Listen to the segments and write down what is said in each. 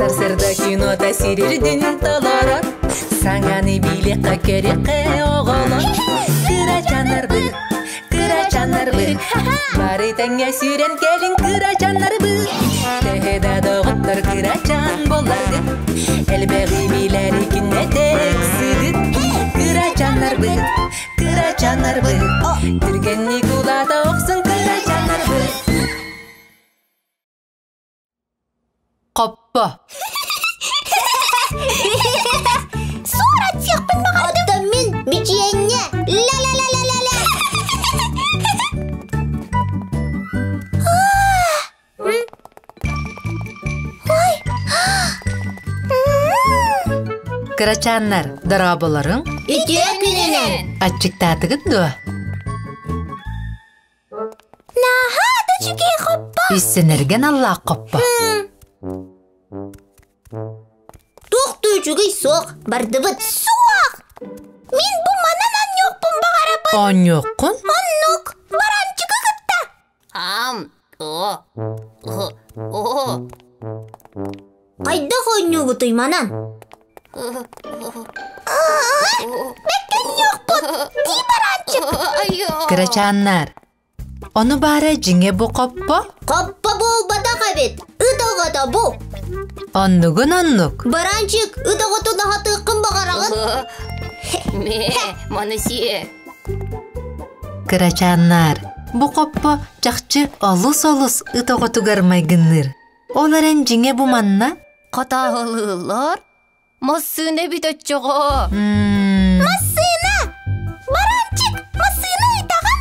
Сарсырда кино тасирирдин таларат. Саңаны биле кереке оголот. Кырачанарбы, бары таңга сүрен келин кырачанарбы. Техеда доғыттар кырачан боларды. Элбеғи билери күнне тек сыдыт. Кырачанарбы, түргенни кулата оқсын кырачанарбы. Қоппа. Сурат сияқпын бағадым. Ата мен мечиенне. Ла-ла-ла-ла-ла-ла. Кырачаннар, дарабаларың? Үтек күнінен. Ачыктатығын да? Наха, да жүгей қоппа. Үссенерген Алла қоппа. Тоқты жүгей соқ, барды бұд суақ. Мен бұл манан аннёқпын бағарапын. Аннёқпын? Аннёқ, баранчығы қытта. Қайда қойнуғы тұйманан? Бәккен ёқпын, дей баранчық. Кырачаннар, оны бары жіңе бұ қоппа? Қоппа бол бада қабет, ұдағада бұл. Оннугун. Баранчық, ұдағаты дағаты қым бағарағын. Манысы. Кырачаннар, бұ қоппа жақчы олыс-олыс ұтағаты ғармайгыныр. Оларын жіңе бұ манна? Қатағылылар? Масыны бітет жоғы. Масыны! Баранчық, масыны ұйтағын?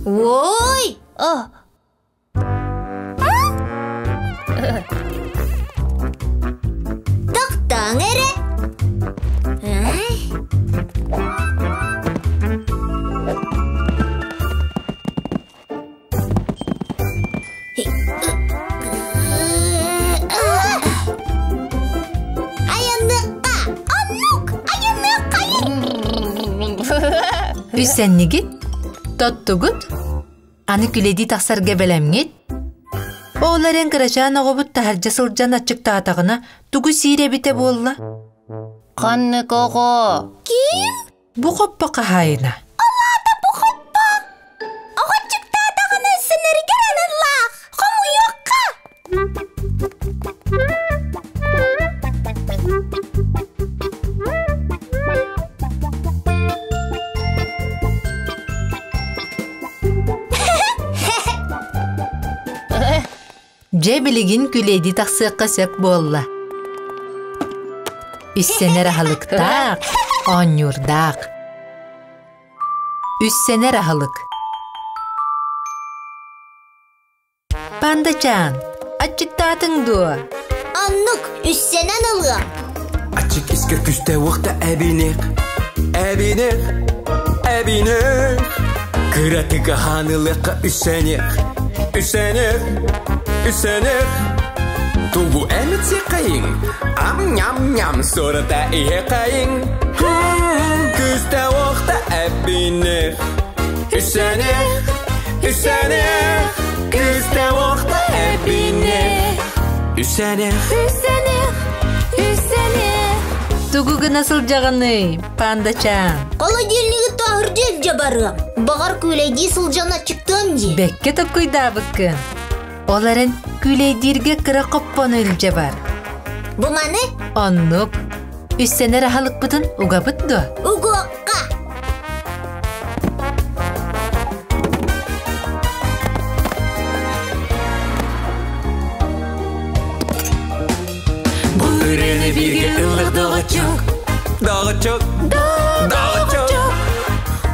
Ой! Тақтан әрі? Үссәнні гет, тотты гүт, аны күледі тақсар гәбәләмгет. Оларын кырачан оғыбыт тахаржа сылжан ачықта атағына тугу сире бите болла. Қанны қоғы. Ким? Бұ қоппа қағайына. Аллада бұ қоппа. Оғачықта атағына сінірген аныллақ. Қому йоққа. Жебілігін күлейді тақсыққа сөк болла. Үссенер ахылықтақ, онюрдақ. Үссенер ахылық. Пандачан, ачықтатың дуа. Аннук, үссенен ылға. Açık isker küste vakta ebinek. Kıratıga hanılıqa üssenek. Tuğu emitsi kayın. Am nyam sonra da ihe kayın. Küste vakta ebinek. Üssenek. Küste vakta ebinek. Üssenek. Тугугы насыл жағаны, пандачан. Холодильнигі тағыр дел жабарым. Бағар күлейді сылжана чықтым де. Бәкке токуйда бұккын. Оларын күлейдерге кыра қоппаны үлже бар. Бұманы? Оннук. Үссенер ахалық бұтын уға бұтды. Угуаққа. Үрені бірге ылық дағы чок.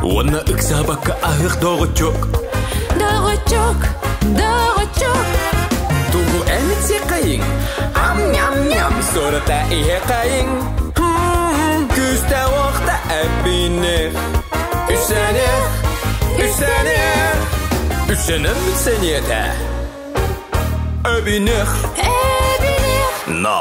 Оны ықса баққа ағық дағы чок. Туғу әмітсе қайын. Ам ням sonra da ihe қайын. Күсті оқта әбінер. Үсенер мүтсенеді. Әбінер. Әбінер. Na.